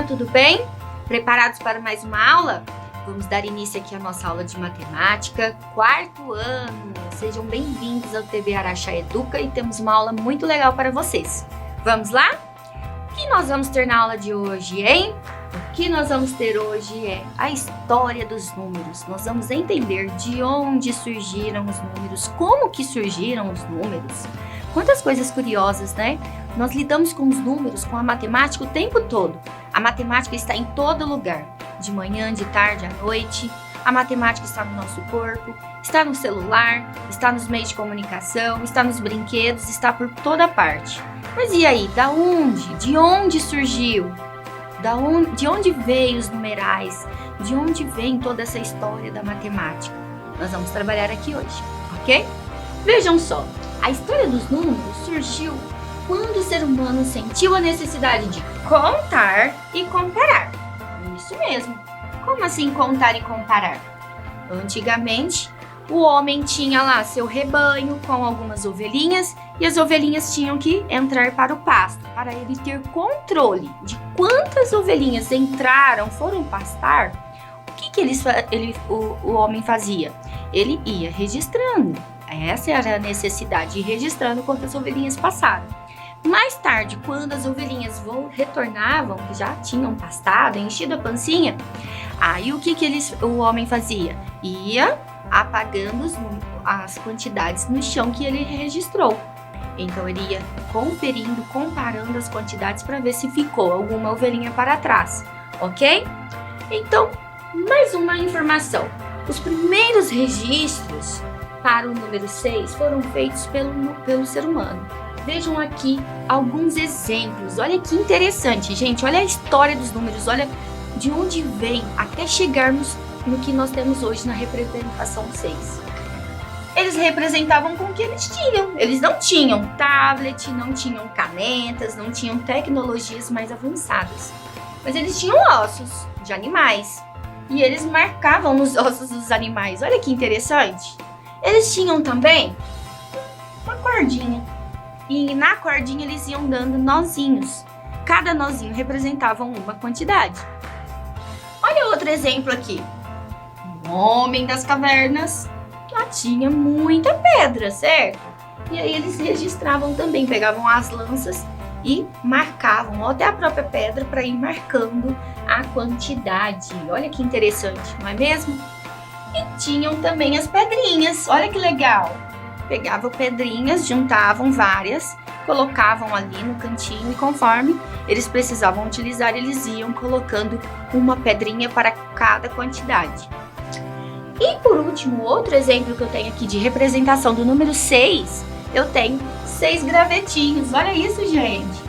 tudo bem? Preparados para mais uma aula? Vamos dar início aqui à nossa aula de matemática, quarto ano. Sejam bem-vindos ao TV Araxá Educa e temos uma aula muito legal para vocês. Vamos lá? O que nós vamos ter na aula de hoje, hein? O que nós vamos ter hoje é a história dos números. Nós vamos entender de onde surgiram os números, como que surgiram os números. Quantas coisas curiosas, né? Nós lidamos com os números, com a matemática o tempo todo. A matemática está em todo lugar, de manhã, de tarde, à noite. A matemática está no nosso corpo, está no celular, está nos meios de comunicação, está nos brinquedos, está por toda parte. Mas e aí, da onde? De onde surgiu? De onde veio os numerais? De onde vem toda essa história da matemática? Nós vamos trabalhar aqui hoje, ok? Vejam só, a história dos números surgiu quando o ser humano sentiu a necessidade de contar e comparar. Isso mesmo. Como assim contar e comparar? Antigamente, o homem tinha lá seu rebanho com algumas ovelhinhas e as ovelhinhas tinham que entrar para o pasto, para ele ter controle de quantas ovelhinhas foram pastar. O que o homem fazia? Ele ia registrando. Essa era a necessidade, ir registrando quantas ovelhinhas passaram. Mais tarde, quando as ovelhinhas retornavam, que já tinham pastado, enchido a pancinha, aí o que o homem fazia? Ia apagando as quantidades no chão que ele registrou. Então ele ia conferindo, comparando as quantidades para ver se ficou alguma ovelhinha para trás, ok? Então, mais uma informação. Os primeiros registros para o número 6 foram feitos pelo ser humano. Vejam aqui alguns exemplos. Olha que interessante, gente. Olha a história dos números. Olha de onde vem até chegarmos no que nós temos hoje na representação 6. Eles representavam com o que eles tinham. Eles não tinham tablet, não tinham canetas, não tinham tecnologias mais avançadas. Mas eles tinham ossos de animais. E eles marcavam nos ossos dos animais. Olha que interessante. Eles tinham também uma cordinha. E na cordinha eles iam dando nozinhos. Cada nozinho representava uma quantidade. Olha outro exemplo aqui. O homem das cavernas lá tinha muita pedra, certo? E aí eles registravam também, pegavam as lanças e marcavam, ou até a própria pedra, para ir marcando a quantidade. Olha que interessante, não é mesmo? E tinham também as pedrinhas, olha que legal. Pegavam pedrinhas, juntavam várias, colocavam ali no cantinho e conforme eles precisavam utilizar, eles iam colocando uma pedrinha para cada quantidade. E por último, outro exemplo que eu tenho aqui de representação do número 6, eu tenho 6 gravetinhos. Olha isso, gente!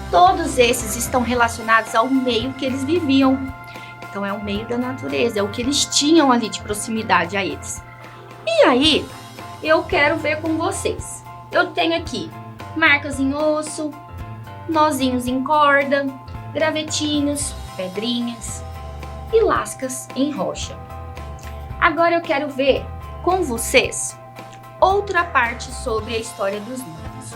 Todos esses estão relacionados ao meio que eles viviam. Então é o meio da natureza, é o que eles tinham ali de proximidade a eles. E aí, eu quero ver com vocês. Eu tenho aqui marcas em osso, nozinhos em corda, gravetinhos, pedrinhas e lascas em rocha. Agora eu quero ver com vocês outra parte sobre a história dos números.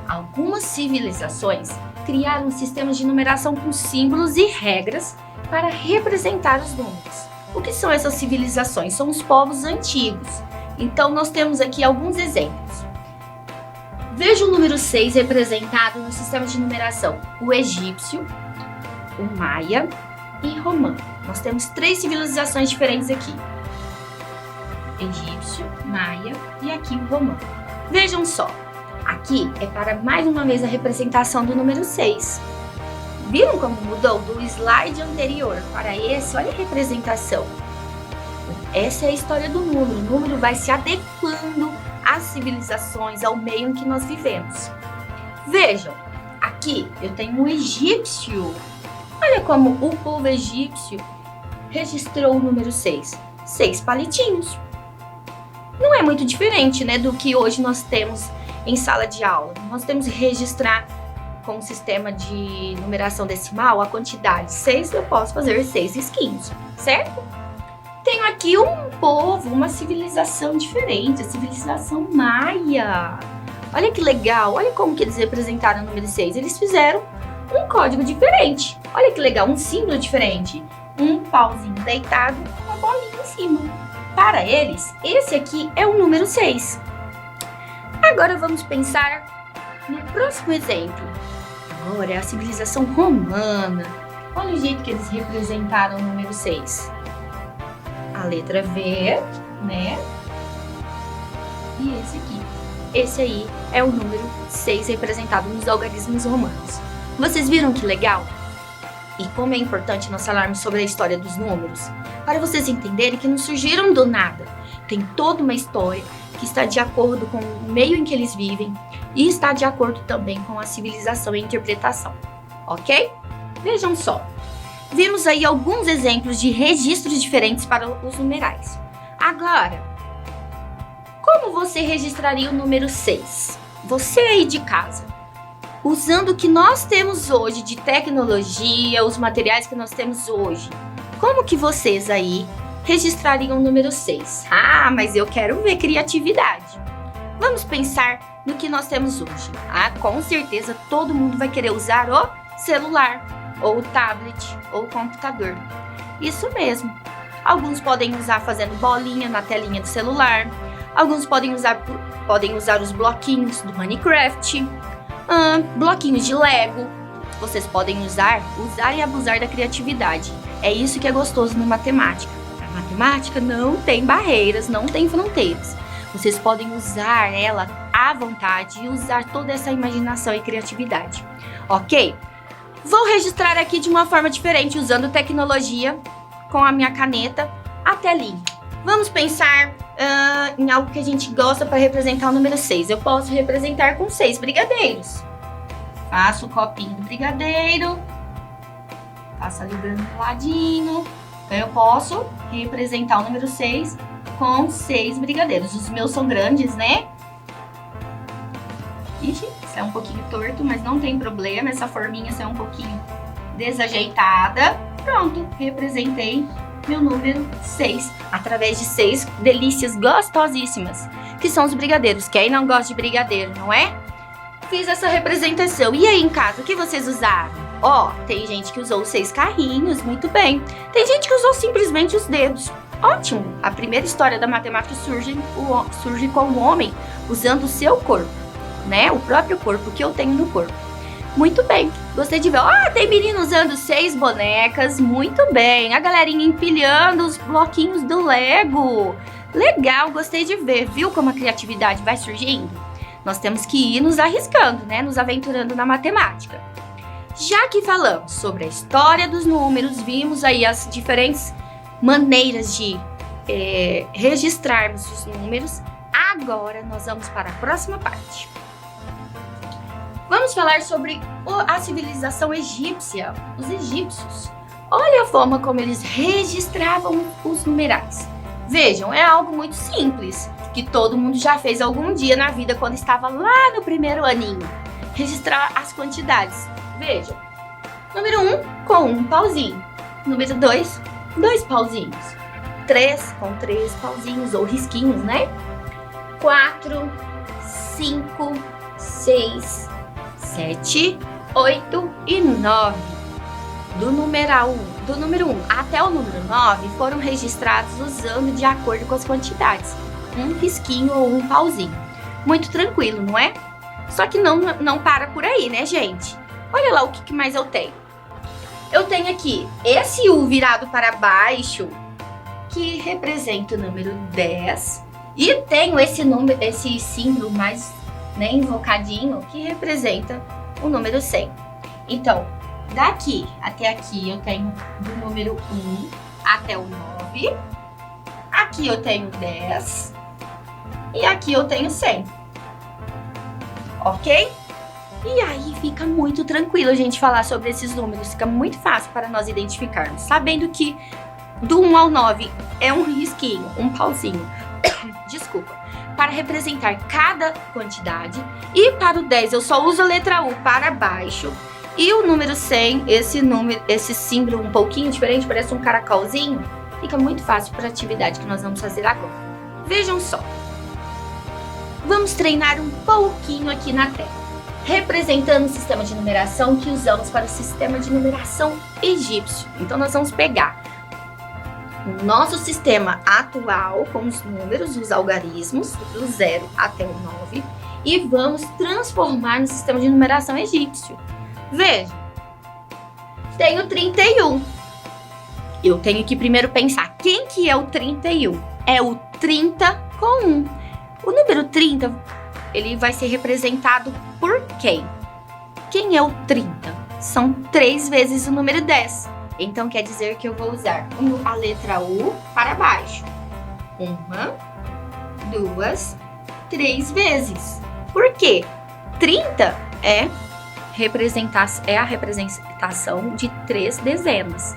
Algumas civilizações criaram sistemas de numeração com símbolos e regras para representar os números. O que são essas civilizações? São os povos antigos. Então, nós temos aqui alguns exemplos. Veja o número 6 representado no sistema de numeração: o egípcio, o maia e romano. Nós temos 3 civilizações diferentes aqui: egípcio, maia e aqui o romano. Vejam só, aqui é para mais uma vez a representação do número 6. Viram como mudou do slide anterior para esse? Olha a representação. Essa é a história do número. O número vai se adequando às civilizações, ao meio em que nós vivemos. Vejam, aqui eu tenho um egípcio. Olha como o povo egípcio registrou o número 6. 6 palitinhos. Não é muito diferente, né, do que hoje nós temos em sala de aula. Nós temos que registrar com o sistema de numeração decimal a quantidade. 6 eu posso fazer 6 risquinhos, certo? Tenho aqui um povo, uma civilização diferente, a civilização maia. Olha que legal, olha como que eles representaram o número 6. Eles fizeram um código diferente. Olha que legal, um símbolo diferente. Um pauzinho deitado com uma bolinha em cima. Para eles, esse aqui é o número 6. Agora vamos pensar no próximo exemplo. Agora é a civilização romana. Olha o jeito que eles representaram o número 6. A letra V, né? E esse aqui. Esse aí é o número 6 representado nos algarismos romanos. Vocês viram que legal? E como é importante nós falarmos sobre a história dos números? Para vocês entenderem que não surgiram do nada. Tem toda uma história que está de acordo com o meio em que eles vivem e está de acordo também com a civilização e interpretação. Ok? Vejam só. Vimos aí alguns exemplos de registros diferentes para os numerais. Agora, como você registraria o número 6? Você aí de casa, usando o que nós temos hoje de tecnologia, os materiais que nós temos hoje, como que vocês aí registrariam o número 6? Ah, mas eu quero ver criatividade. Vamos pensar no que nós temos hoje. Ah, com certeza todo mundo vai querer usar o celular, ou o tablet, ou o computador. Isso mesmo. Alguns podem usar fazendo bolinha na telinha do celular. Alguns podem usar os bloquinhos do Minecraft. Bloquinhos de Lego. Vocês podem usar e abusar da criatividade. É isso que é gostoso na matemática. A matemática não tem barreiras, não tem fronteiras. Vocês podem usar ela à vontade e usar toda essa imaginação e criatividade. Ok? Vou registrar aqui de uma forma diferente, usando tecnologia, com a minha caneta, a telinha. Vamos pensar em algo que a gente gosta para representar o número 6. Eu posso representar com 6 brigadeiros. Faço o copinho do brigadeiro. Passo ali do ladinho. Então eu posso representar o número 6 com 6 brigadeiros. Os meus são grandes, né? Ixi, isso é um pouquinho torto, mas não tem problema. Essa forminha é um pouquinho desajeitada. Pronto, representei meu número 6, através de 6 delícias gostosíssimas, que são os brigadeiros. Quem não gosta de brigadeiro, não é? Fiz essa representação. E aí em casa, o que vocês usaram? Ó, tem gente que usou 6 carrinhos, muito bem. Tem gente que usou simplesmente os dedos. Ótimo! A primeira história da matemática surge com o homem usando o seu corpo, né? O próprio corpo que eu tenho no corpo. Muito bem, gostei de ver. Tem menino usando 6 bonecas, muito bem. A galerinha empilhando os bloquinhos do Lego. Legal, gostei de ver. Viu como a criatividade vai surgindo? Nós temos que ir nos arriscando, né? Nos aventurando na matemática. Já que falamos sobre a história dos números, vimos aí as diferentes maneiras de registrarmos os números. Agora nós vamos para a próxima parte. Vamos falar sobre a civilização egípcia, os egípcios. Olha a forma como eles registravam os numerais. Vejam, é algo muito simples, que todo mundo já fez algum dia na vida quando estava lá no primeiro aninho. Registrar as quantidades. Vejam, número 1 com um pauzinho, número 2, 2 pauzinhos, 3 com 3 pauzinhos ou risquinhos, né? 4, 5, 6, 7, 8 e 9. Do número 1 até o número 9 foram registrados usando de acordo com as quantidades. Um risquinho ou um pauzinho. Muito tranquilo, não é? Só que não para por aí, né, gente? Olha lá o que mais eu tenho. Eu tenho aqui esse U virado para baixo, que representa o número 10. E tenho esse símbolo mais invocadinho, que representa o número 100. Então, daqui até aqui eu tenho do número 1 até o 9. Aqui eu tenho 10. E aqui eu tenho 100. Ok? E aí fica muito tranquilo a gente falar sobre esses números. Fica muito fácil para nós identificarmos. Sabendo que do 1 ao 9 é um risquinho, um pauzinho. Desculpa. Para representar cada quantidade. E para o 10 eu só uso a letra U para baixo. E o número 100, esse símbolo um pouquinho diferente, parece um caracolzinho. Fica muito fácil para a atividade que nós vamos fazer agora. Vejam só. Vamos treinar um pouquinho aqui na tela. representando o sistema de numeração que usamos para o sistema de numeração egípcio. Então, nós vamos pegar o nosso sistema atual com os números, os algarismos, do 0 até o 9, e vamos transformar no sistema de numeração egípcio. Veja, tenho 31. Eu tenho que primeiro pensar, quem que é o 31? É o 30 com 1. O número 30, ele vai ser representado por quem? Quem é o 30? São 3 vezes o número 10. Então, quer dizer que eu vou usar a letra U para baixo. 1, 2, 3 vezes. Por quê? 30 é a representação de 3 dezenas.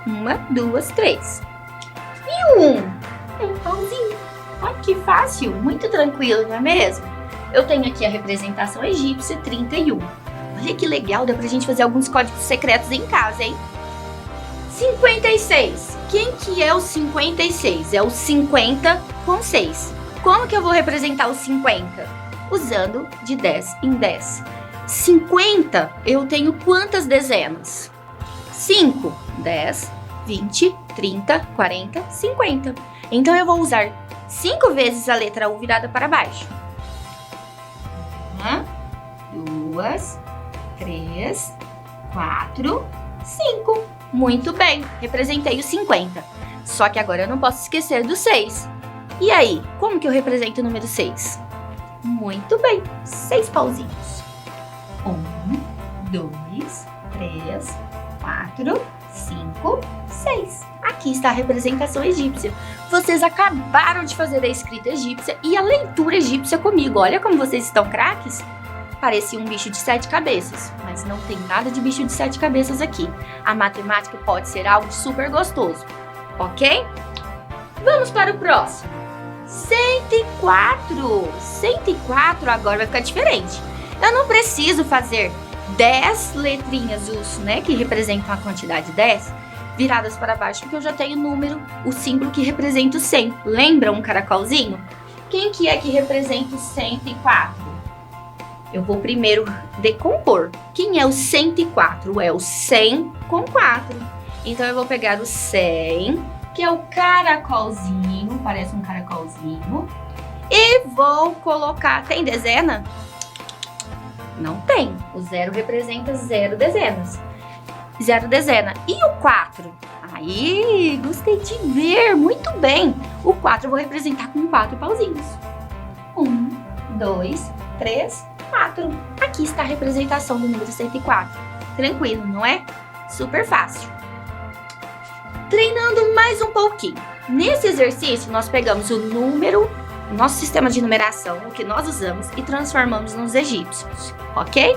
1, 2, 3. E o 1? Um pãozinho. Olha que fácil, muito tranquilo, não é mesmo? Eu tenho aqui a representação egípcia 31. Olha que legal, dá pra gente fazer alguns códigos secretos em casa, hein? 56. Quem que é o 56? É o 50 com 6. Como que eu vou representar o 50? Usando de 10 em 10. 50, eu tenho quantas dezenas? 5, 10, 20, 30, 40, 50. Então, eu vou usar 5 vezes a letra U virada para baixo. 1, 2, 3, 4, 5. Muito bem, representei o 50. Só que agora eu não posso esquecer do 6. E aí, como que eu represento o número 6? Muito bem, 6 pauzinhos. 1, 2, 3, 4, 5, 6. Aqui está a representação egípcia. Vocês acabaram de fazer a escrita egípcia e a leitura egípcia comigo. Olha como vocês estão craques. Parecia um bicho de 7 cabeças, mas não tem nada de bicho de 7 cabeças aqui. A matemática pode ser algo super gostoso, ok? Vamos para o próximo. 104. 104 agora vai ficar diferente. Eu não preciso fazer 10 letrinhas, né, que representam a quantidade 10, viradas para baixo, porque eu já tenho o número, o símbolo que representa o 100. Lembra um caracolzinho? Quem que é que representa o 104? Eu vou primeiro decompor. Quem é o 104? É o 100 com 4. Então, eu vou pegar o 100, que é o caracolzinho, parece um caracolzinho, e vou colocar... Tem dezena? Não tem. O 0 representa 0 dezenas. 0 dezena. E o 4? Aí, gostei de ver. Muito bem. O 4 eu vou representar com 4 pauzinhos. 1, 2, 3, 4. Aqui está a representação do número 104. Tranquilo, não é? Super fácil. Treinando mais um pouquinho. Nesse exercício, nós pegamos o número, o nosso sistema de numeração, o que nós usamos, e transformamos nos egípcios, ok?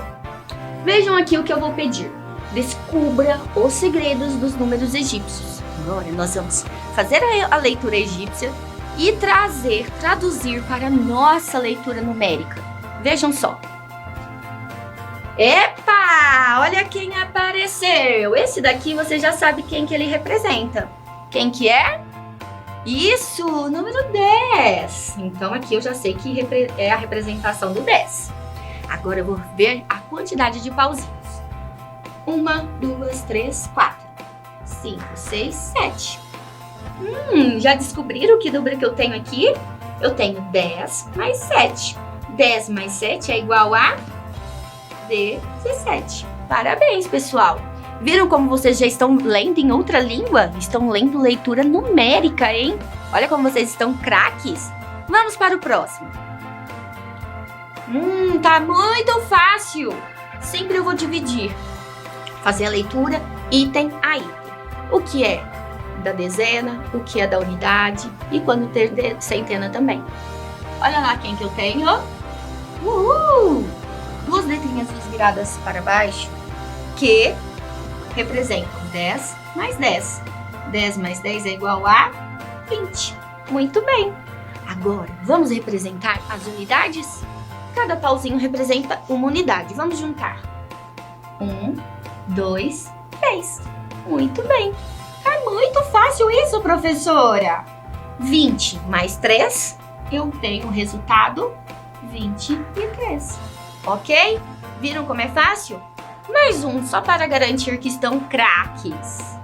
Vejam aqui o que eu vou pedir. Descubra os segredos dos números egípcios. Agora nós vamos fazer a leitura egípcia e traduzir para a nossa leitura numérica. Vejam só. Epa! Olha quem apareceu! Esse daqui você já sabe quem que ele representa. Quem que é? Isso! Número 10! Então aqui eu já sei que é a representação do 10. Agora eu vou ver a quantidade de pauzinhos. 1, 2, 3, 4, 5, 6, 7. Já descobriram que número que eu tenho aqui? Eu tenho 10 mais 7. 10 mais 7 é igual a 17. Parabéns, pessoal! Viram como vocês já estão lendo em outra língua? Estão lendo leitura numérica, hein? Olha como vocês estão craques! Vamos para o próximo. Tá muito fácil! Sempre eu vou dividir. Fazer a leitura item a item. O que é da dezena, o que é da unidade e quando ter centena também. Olha lá quem que eu tenho. Uhul! 2 letrinhas viradas para baixo que representam 10 mais 10. 10 mais 10 é igual a 20. Muito bem. Agora, vamos representar as unidades? Cada pauzinho representa uma unidade. Vamos juntar. 1, 2, 3. Muito bem. É muito fácil isso, professora. 20 mais 3, eu tenho o resultado 23. Ok? Viram como é fácil? Mais um, só para garantir que estão craques.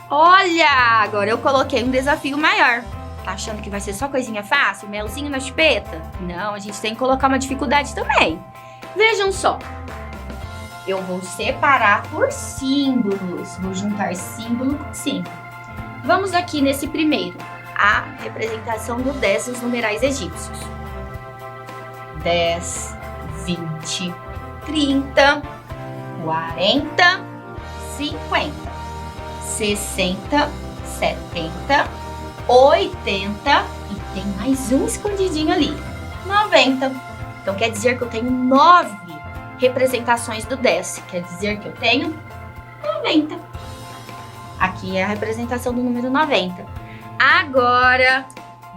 Olha, agora eu coloquei um desafio maior. Tá achando que vai ser só coisinha fácil? Melzinho na chupeta? Não, a gente tem que colocar uma dificuldade também. Vejam só. Eu vou separar por símbolos. Vou juntar símbolo com símbolo. Vamos aqui nesse primeiro. A representação do 10 nos numerais egípcios. 10, 20, 30, 40, 50, 60, 70, 80 e tem mais um escondidinho ali, 90. Então quer dizer que eu tenho 9 representações do 10. Quer dizer que eu tenho 90. Aqui é a representação do número 90. Agora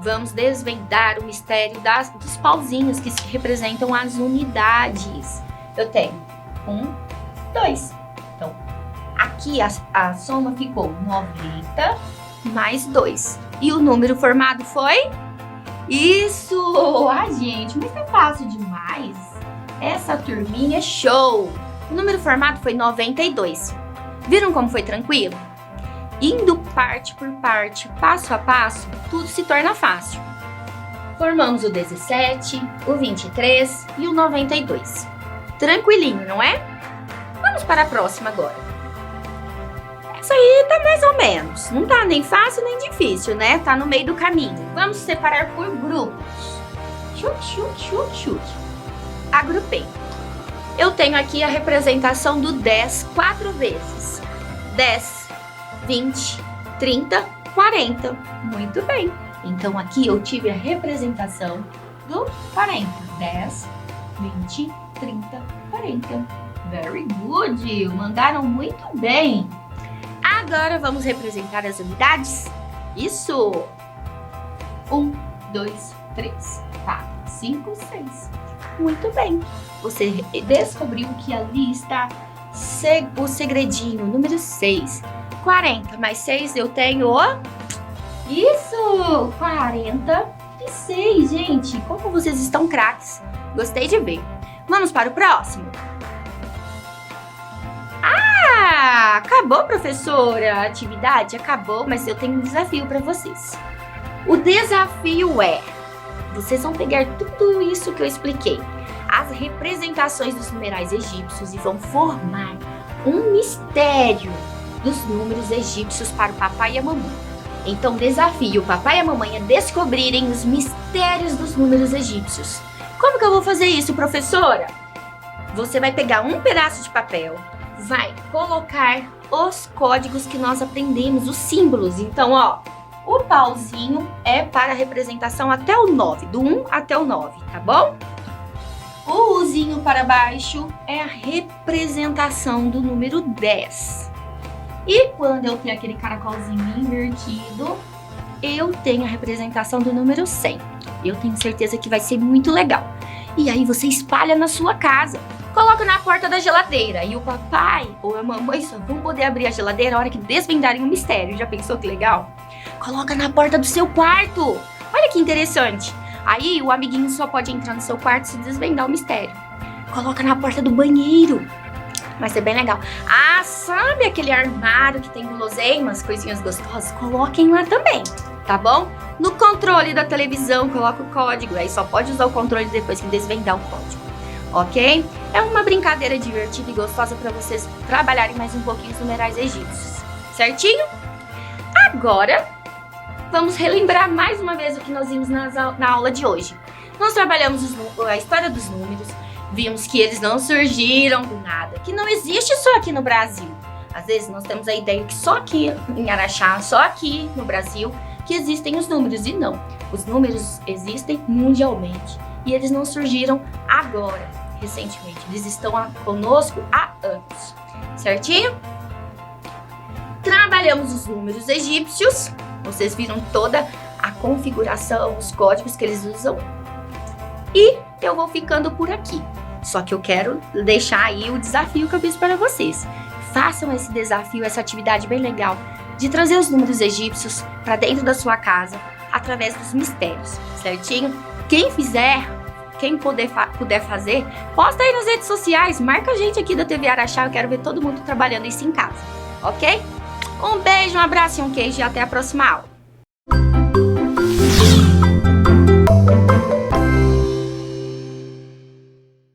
vamos desvendar o mistério dos pauzinhos que representam as unidades. Eu tenho 1, 2. Então, aqui a soma ficou 90 mais 2. E o número formado foi? Isso! Ah, gente, mas é fácil demais. Essa turminha é show! O número formado foi 92. Viram como foi tranquilo? Indo parte por parte, passo a passo, tudo se torna fácil. Formamos o 17, o 23 e o 92. Tranquilinho, não é? Vamos para a próxima agora. Essa aí tá mais ou menos. Não tá nem fácil nem difícil, né? Tá no meio do caminho. Vamos separar por grupos. Chute. Agrupei. Eu tenho aqui a representação do 10 4 vezes. 10, 20, 30, 40. Muito bem. Então aqui eu tive a representação do 40. 10, 20, 30, 40. Very good. Mandaram muito bem. Agora vamos representar as unidades. Isso. 1, 2, 3, 4, 5, 6. Muito bem. Você descobriu que ali está o segredinho, número 6. 40 mais 6 eu tenho... Isso! 46, gente. Como vocês estão craques. Gostei de ver. Vamos para o próximo. Ah, acabou, professora. A atividade acabou, mas eu tenho um desafio para vocês. O desafio é... Vocês vão pegar tudo isso que eu expliquei, as representações dos numerais egípcios, e vão formar um mistério dos números egípcios para o papai e a mamãe. Então, desafio o papai e a mamãe a descobrirem os mistérios dos números egípcios. Como que eu vou fazer isso, professora? Você vai pegar um pedaço de papel, vai colocar os códigos que nós aprendemos, os símbolos. Então, ó, o pauzinho é para a representação até o 9, do 1 até o 9, tá bom? O Uzinho para baixo é a representação do número 10. E quando eu tenho aquele caracolzinho invertido, eu tenho a representação do número 100. Eu tenho certeza que vai ser muito legal. E aí você espalha na sua casa. Coloca na porta da geladeira. E o papai ou a mamãe só vão poder abrir a geladeira na hora que desvendarem o mistério. Já pensou que legal? Coloca na porta do seu quarto. Olha que interessante. Aí o amiguinho só pode entrar no seu quarto se desvendar o mistério. Coloca na porta do banheiro. Vai ser bem legal. Ah, sabe aquele armário que tem guloseimas, coisinhas gostosas? Coloquem lá também, tá bom? No controle da televisão, coloca o código. Aí só pode usar o controle depois que desvendar o código, ok? É uma brincadeira divertida e gostosa para vocês trabalharem mais um pouquinho os numerais egípcios, certinho? Agora, vamos relembrar mais uma vez o que nós vimos na aula de hoje. Nós trabalhamos a história dos números, vimos que eles não surgiram do nada, que não existe só aqui no Brasil. Às vezes nós temos a ideia que só aqui em Araxá, só aqui no Brasil, que existem os números, e não. Os números existem mundialmente e eles não surgiram agora, recentemente. Eles estão conosco há anos, certinho? Trabalhamos os números egípcios, vocês viram toda a configuração, os códigos que eles usam. E eu vou ficando por aqui. Só que eu quero deixar aí o desafio que eu fiz para vocês. Façam esse desafio, essa atividade bem legal de trazer os números egípcios para dentro da sua casa através dos mistérios, certinho? Quem fizer, Quem puder fazer, posta aí nas redes sociais, marca a gente aqui da TV Araxá, eu quero ver todo mundo trabalhando isso em casa, ok? Um beijo, um abraço e um queijo e até a próxima aula.